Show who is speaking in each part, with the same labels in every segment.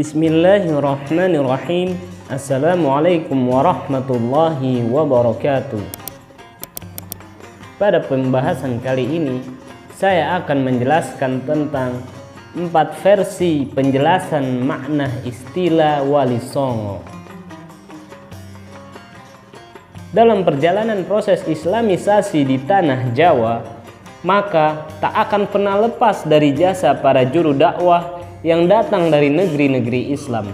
Speaker 1: Bismillahirrahmanirrahim. Assalamualaikum warahmatullahi wabarakatuh. Pada pembahasan kali ini, saya akan menjelaskan tentang 4 versi penjelasan makna istilah Wali Songo. Dalam perjalanan proses islamisasi di tanah Jawa, maka tak akan pernah lepas dari jasa para juru dakwah yang datang dari negeri-negeri Islam.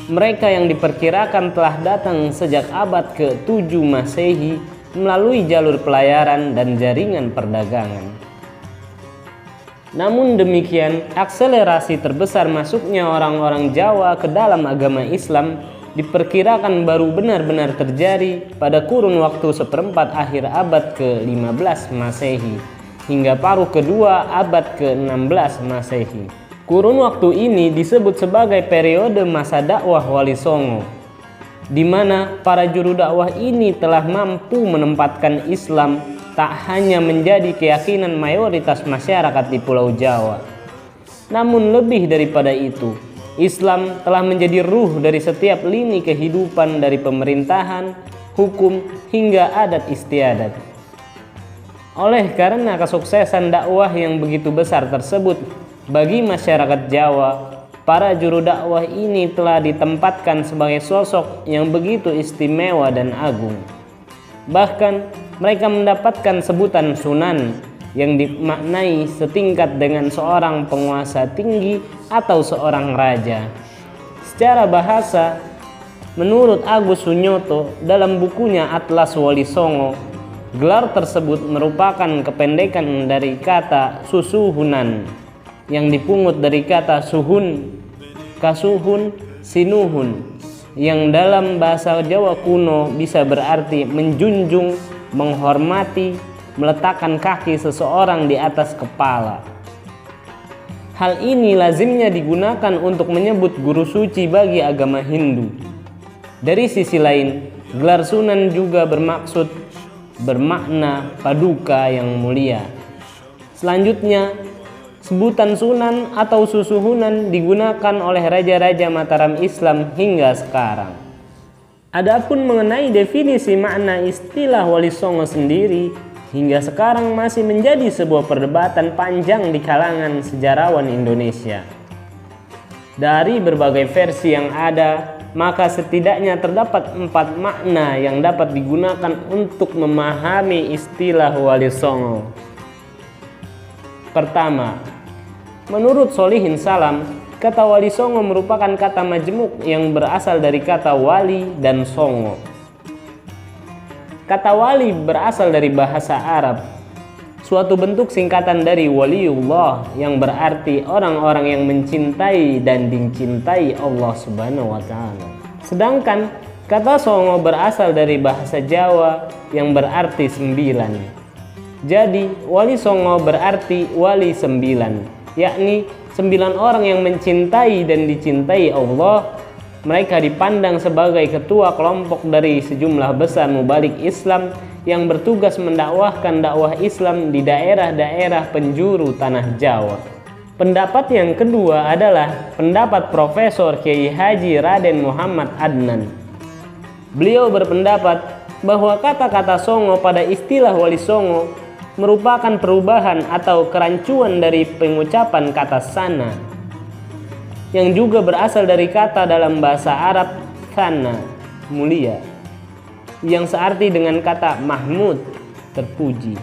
Speaker 1: Mereka yang diperkirakan telah datang sejak abad ke-7 Masehi melalui jalur pelayaran dan jaringan perdagangan. Namun demikian, akselerasi terbesar masuknya orang-orang Jawa ke dalam agama Islam diperkirakan baru benar-benar terjadi pada kurun waktu seperempat akhir abad ke-15 Masehi hingga paruh kedua abad ke-16 Masehi. Kurun waktu ini disebut sebagai periode masa dakwah Wali Songo, di mana para juru dakwah ini telah mampu menempatkan Islam tak hanya menjadi keyakinan mayoritas masyarakat di Pulau Jawa, namun lebih daripada itu, Islam telah menjadi ruh dari setiap lini kehidupan, dari pemerintahan, hukum, hingga adat istiadat. Oleh karena kesuksesan dakwah yang begitu besar tersebut bagi masyarakat Jawa, para juru dakwah ini telah ditempatkan sebagai sosok yang begitu istimewa dan agung. Bahkan mereka mendapatkan sebutan Sunan yang dimaknai setingkat dengan seorang penguasa tinggi atau seorang raja. Secara bahasa, menurut Agus Sunyoto dalam bukunya Atlas Wali Songo, gelar tersebut merupakan kependekan dari kata Susuhunan yang dipungut dari kata Suhun, Kasuhun, Sinuhun, yang dalam bahasa Jawa kuno bisa berarti menjunjung, menghormati, meletakkan kaki seseorang di atas kepala. Hal ini lazimnya digunakan untuk menyebut guru suci bagi agama Hindu. Dari sisi lain, gelar Sunan juga bermakna paduka yang mulia. Selanjutnya, sebutan Sunan atau Susuhunan digunakan oleh raja-raja Mataram Islam hingga sekarang. Adapun mengenai definisi makna istilah Wali Songo sendiri, hingga sekarang masih menjadi sebuah perdebatan panjang di kalangan sejarawan Indonesia. Dari berbagai versi yang ada, maka setidaknya terdapat 4 makna yang dapat digunakan untuk memahami istilah Wali Songo. Pertama, menurut Solihin Salam, kata Wali Songo merupakan kata majmuk yang berasal dari kata wali dan songo. Kata wali berasal dari bahasa Arab, suatu bentuk singkatan dari waliullah yang berarti orang-orang yang mencintai dan dicintai Allah Subhanahu wa Ta'ala. Sedangkan kata songo berasal dari bahasa Jawa yang berarti 9. Jadi Wali Songo berarti wali 9, yakni 9 orang yang mencintai dan dicintai Allah. Mereka dipandang sebagai ketua kelompok dari sejumlah besar mubalik Islam yang bertugas mendakwahkan dakwah Islam di daerah-daerah penjuru tanah Jawa. Pendapat yang kedua adalah pendapat Profesor Kiai Haji Raden Muhammad Adnan. Beliau berpendapat bahwa kata-kata Songo pada istilah Wali Songo merupakan perubahan atau kerancuan dari pengucapan kata sana, yang juga berasal dari kata dalam bahasa Arab sana, mulia, yang searti dengan kata mahmud, terpuji.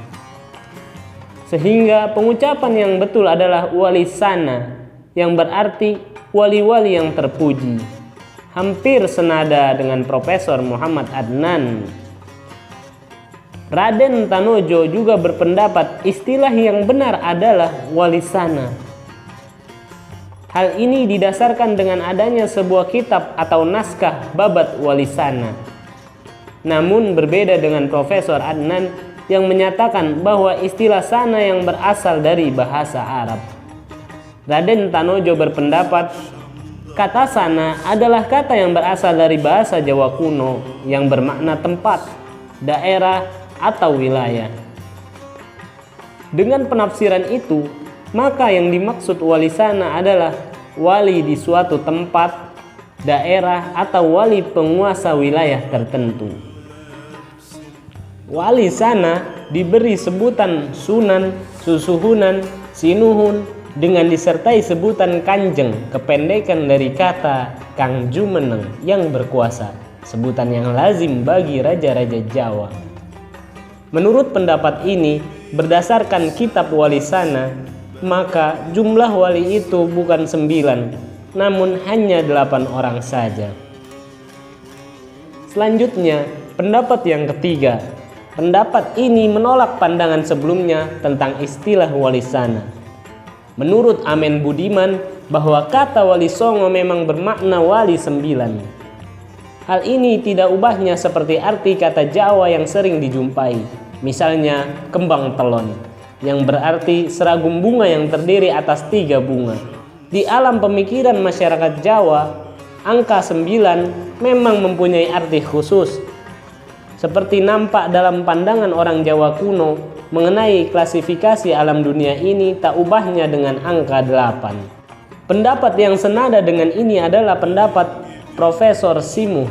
Speaker 1: Sehingga pengucapan yang betul adalah wali sana, yang berarti wali-wali yang terpuji. Hampir senada dengan Profesor Muhammad Adnan. Raden Tanojo juga berpendapat istilah yang benar adalah wali sana. Hal ini didasarkan dengan adanya sebuah kitab atau naskah babat Wali Sana. Namun berbeda dengan Profesor Adnan yang menyatakan bahwa istilah sana yang berasal dari bahasa Arab. Raden Tanojo berpendapat kata sana adalah kata yang berasal dari bahasa Jawa kuno yang bermakna tempat, daerah, atau wilayah. Dengan penafsiran itu, maka yang dimaksud wali sana adalah wali di suatu tempat, daerah, atau wali penguasa wilayah tertentu. Wali sana diberi sebutan sunan, susuhunan, sinuhun, dengan disertai sebutan kanjeng, kependekan dari kata Kang Jumeneng yang berkuasa, sebutan yang lazim bagi raja-raja Jawa. Menurut pendapat ini, berdasarkan kitab Wali Sana, maka jumlah wali itu bukan 9, namun hanya 8 orang saja. Selanjutnya, pendapat yang ketiga. Pendapat ini menolak pandangan sebelumnya tentang istilah Wali Sana. Menurut Amen Budiman, bahwa kata Wali Songo memang bermakna wali 9. Hal ini tidak ubahnya seperti arti kata Jawa yang sering dijumpai, misalnya kembang telon, yang berarti seragam bunga yang terdiri atas 3 bunga. Di alam pemikiran masyarakat Jawa, angka 9 memang mempunyai arti khusus, seperti nampak dalam pandangan orang Jawa kuno mengenai klasifikasi alam dunia ini tak ubahnya dengan angka 8. Pendapat yang senada dengan ini adalah pendapat Profesor Simuh.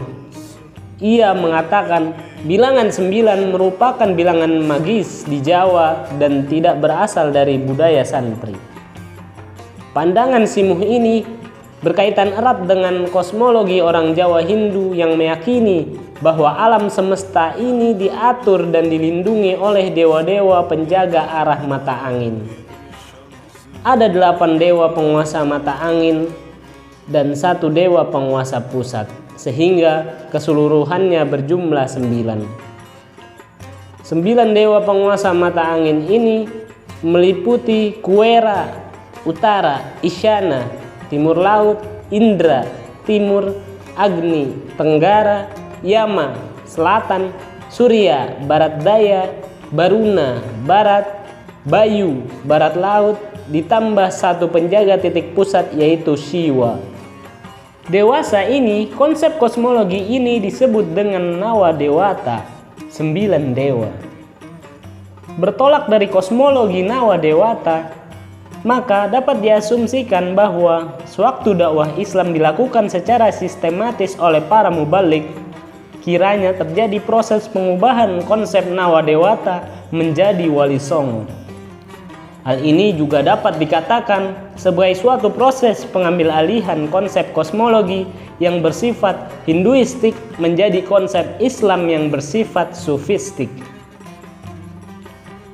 Speaker 1: Ia mengatakan bilangan 9 merupakan bilangan magis di Jawa dan tidak berasal dari budaya santri. Pandangan Simuh ini berkaitan erat dengan kosmologi orang Jawa Hindu yang meyakini bahwa alam semesta ini diatur dan dilindungi oleh dewa-dewa penjaga arah mata angin. Ada 8 dewa penguasa mata angin dan 1 dewa penguasa pusat, sehingga keseluruhannya berjumlah 9. 9 dewa penguasa mata angin ini meliputi Kuera, Utara, Isyana, Timur Laut, Indra, Timur, Agni, Tenggara, Yama, Selatan, Surya, Barat Daya, Baruna, Barat, Bayu, Barat Laut, ditambah 1 penjaga titik pusat yaitu Siwa. Dewasa ini, konsep kosmologi ini disebut dengan Nawa Dewata, 9 dewa. Bertolak dari kosmologi Nawa Dewata, maka dapat diasumsikan bahwa sewaktu dakwah Islam dilakukan secara sistematis oleh para mubalik, kiranya terjadi proses pengubahan konsep Nawa Dewata menjadi Wali Songo. Hal ini juga dapat dikatakan sebagai suatu proses pengambil alihan konsep kosmologi yang bersifat Hinduistik menjadi konsep Islam yang bersifat Sufistik.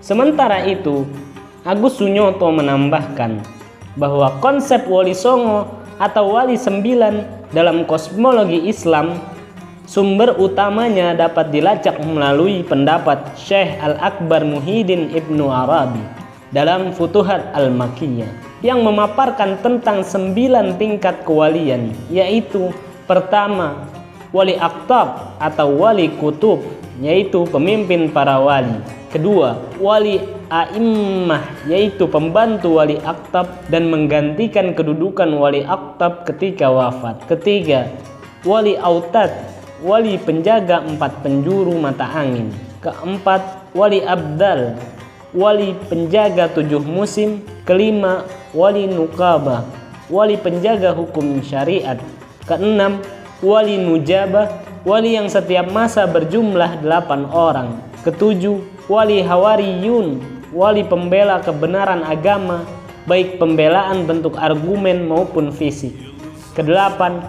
Speaker 1: Sementara itu, Agus Sunyoto menambahkan bahwa konsep Wali Songo atau Wali 9 dalam kosmologi Islam sumber utamanya dapat dilacak melalui pendapat Syekh Al-Akbar Muhyiddin Ibnu Arabi dalam Futuhat Al-Makkiyah yang memaparkan tentang 9 tingkat kewalian, yaitu pertama, Wali Aqtab atau Wali Kutub, yaitu pemimpin para wali. Kedua, Wali A'immah, yaitu pembantu Wali Aqtab dan menggantikan kedudukan Wali Aqtab ketika wafat. Ketiga, Wali Autad, wali penjaga 4 penjuru mata angin. Keempat, Wali Abdal, wali penjaga 7 musim. Kelima, Wali Nukabah, wali penjaga hukum syariat. Keenam, Wali Nujabah, wali yang setiap masa berjumlah 8 orang. Ketujuh, Wali Hawariyun, wali pembela kebenaran agama, baik pembelaan bentuk argumen maupun fisik. Kedelapan,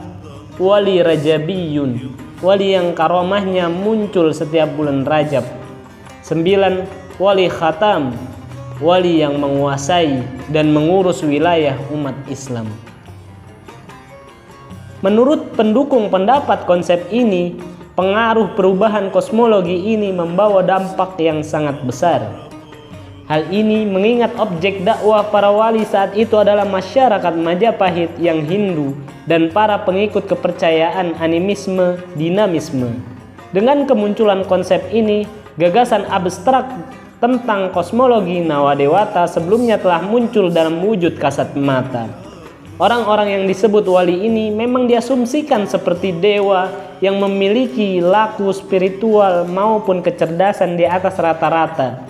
Speaker 1: Wali Rajabiyun, wali yang karomahnya muncul setiap bulan Rajab. 9. Wali Khatam, wali yang menguasai dan mengurus wilayah umat Islam. Menurut pendukung pendapat konsep ini, pengaruh perubahan kosmologi ini membawa dampak yang sangat besar. Hal ini mengingat objek dakwah para wali saat itu adalah masyarakat Majapahit yang Hindu dan para pengikut kepercayaan animisme, dinamisme. Dengan kemunculan konsep ini, gagasan abstrak tentang kosmologi Nawa Dewata sebelumnya telah muncul dalam wujud kasat mata. Orang-orang yang disebut wali ini memang diasumsikan seperti dewa yang memiliki laku spiritual maupun kecerdasan di atas rata-rata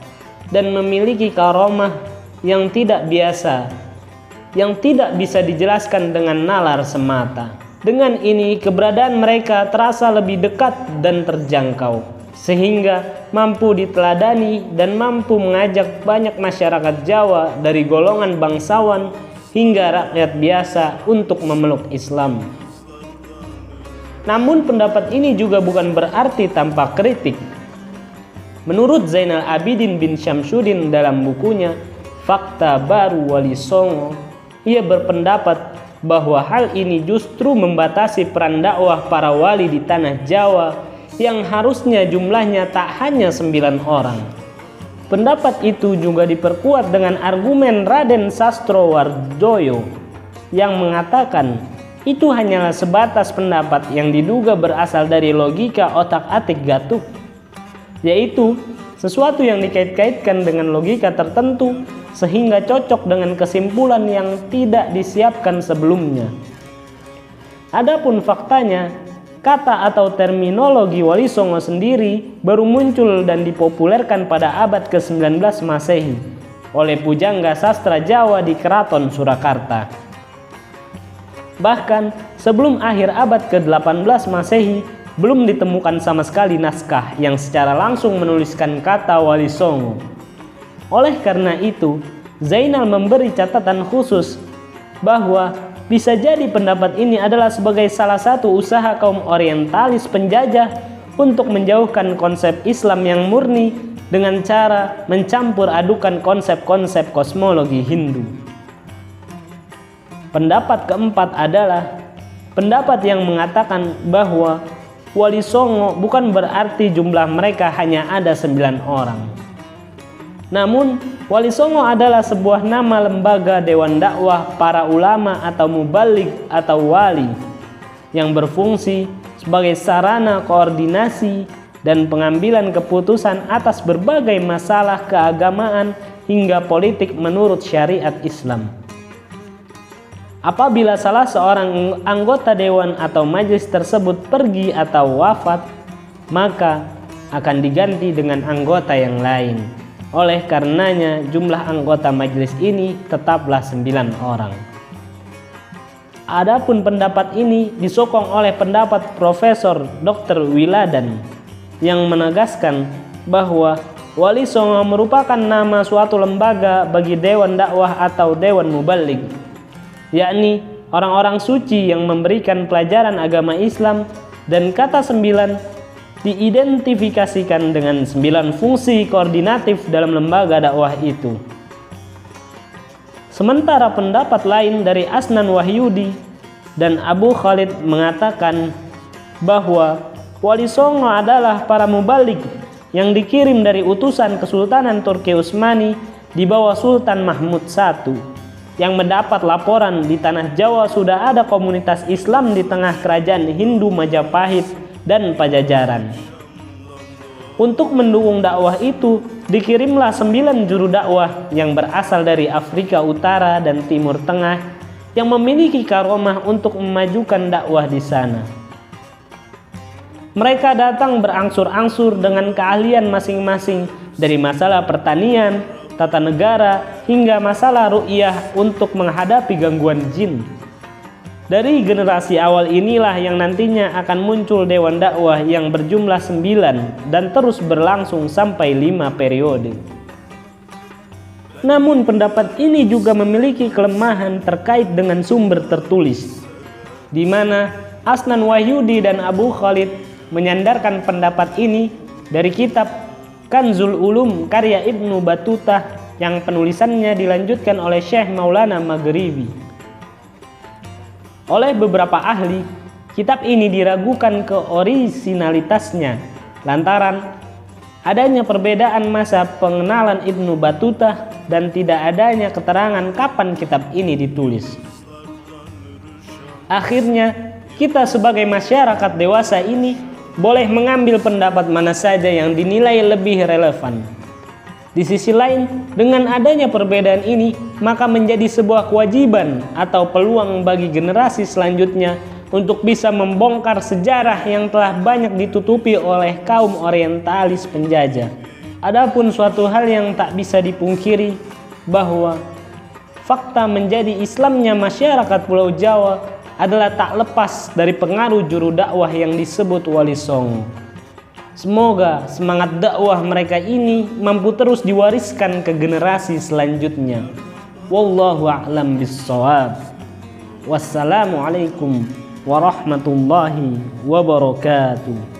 Speaker 1: dan memiliki karomah yang tidak biasa. yang tidak bisa dijelaskan dengan nalar semata. Dengan ini, keberadaan mereka terasa lebih dekat dan terjangkau, sehingga mampu diteladani dan mampu mengajak banyak masyarakat Jawa dari golongan bangsawan hingga rakyat biasa untuk memeluk Islam. Namun pendapat ini juga bukan berarti tanpa kritik. Menurut Zainal Abidin bin Syamsuddin dalam bukunya Fakta Baru Wali Songo, ia berpendapat bahwa hal ini justru membatasi peran dakwah para wali di tanah Jawa yang harusnya jumlahnya tak hanya 9 orang. Pendapat itu juga diperkuat dengan argumen Raden Sastrowardoyo yang mengatakan itu hanyalah sebatas pendapat yang diduga berasal dari logika otak-atik Gatuk, yaitu sesuatu yang dikait-kaitkan dengan logika tertentu sehingga cocok dengan kesimpulan yang tidak disiapkan sebelumnya. Adapun faktanya, kata atau terminologi Wali Songo sendiri baru muncul dan dipopulerkan pada abad ke-19 Masehi oleh pujangga sastra Jawa di Keraton Surakarta. Bahkan sebelum akhir abad ke-18 Masehi belum ditemukan sama sekali naskah yang secara langsung menuliskan kata Wali Songo. Oleh karena itu, Zainal memberi catatan khusus bahwa bisa jadi pendapat ini adalah sebagai salah satu usaha kaum orientalis penjajah untuk menjauhkan konsep Islam yang murni dengan cara mencampur adukan konsep-konsep kosmologi Hindu. Pendapat keempat adalah pendapat yang mengatakan bahwa Wali Songo bukan berarti jumlah mereka hanya ada 9 orang. Namun, Wali Songo adalah sebuah nama lembaga dewan dakwah para ulama atau mubaligh atau wali yang berfungsi sebagai sarana koordinasi dan pengambilan keputusan atas berbagai masalah keagamaan hingga politik menurut syariat Islam. Apabila salah seorang anggota dewan atau majelis tersebut pergi atau wafat, maka akan diganti dengan anggota yang lain. Oleh karenanya jumlah anggota majelis ini tetaplah 9 orang. Adapun pendapat ini disokong oleh pendapat Profesor Dr. Wiladan yang menegaskan bahwa Wali Songo merupakan nama suatu lembaga bagi dewan dakwah atau dewan mubaligh, yakni orang-orang suci yang memberikan pelajaran agama Islam, dan kata 9 diidentifikasikan dengan 9 fungsi koordinatif dalam lembaga dakwah itu. Sementara pendapat lain dari Asnan Wahyudi dan Abu Khalid mengatakan bahwa Wali Songo adalah para mubaligh yang dikirim dari utusan Kesultanan Turki Utsmani di bawah Sultan Mahmud I yang mendapat laporan di tanah Jawa sudah ada komunitas Islam di tengah kerajaan Hindu Majapahit dan Pajajaran. Untuk mendukung dakwah itu, dikirimlah 9 juru dakwah yang berasal dari Afrika Utara dan Timur Tengah yang memiliki karomah untuk memajukan dakwah di sana. Mereka datang berangsur-angsur dengan keahlian masing-masing dari masalah pertanian, tata negara, hingga masalah ru'yah untuk menghadapi gangguan jin. Dari generasi awal inilah yang nantinya akan muncul dewan dakwah yang berjumlah 9 dan terus berlangsung sampai 5 periode. Namun pendapat ini juga memiliki kelemahan terkait dengan sumber tertulis, di mana Asnan Wahyudi dan Abu Khalid menyandarkan pendapat ini dari kitab Kanzul Ulum karya Ibnu Battuta yang penulisannya dilanjutkan oleh Syekh Maulana Maghribi. Oleh beberapa ahli, kitab ini diragukan keorisinalitasnya lantaran adanya perbedaan masa pengenalan Ibnu Battuta dan tidak adanya keterangan kapan kitab ini ditulis. Akhirnya, kita sebagai masyarakat dewasa ini boleh mengambil pendapat mana saja yang dinilai lebih relevan. Di sisi lain, dengan adanya perbedaan ini, maka menjadi sebuah kewajiban atau peluang bagi generasi selanjutnya untuk bisa membongkar sejarah yang telah banyak ditutupi oleh kaum orientalis penjajah. Adapun suatu hal yang tak bisa dipungkiri bahwa fakta menjadi Islamnya masyarakat Pulau Jawa adalah tak lepas dari pengaruh juru dakwah yang disebut Wali Songo. Semoga semangat dakwah mereka ini mampu terus diwariskan ke generasi selanjutnya. Wallahu a'lam bissawab. Wassalamualaikum warahmatullahi wabarakatuh.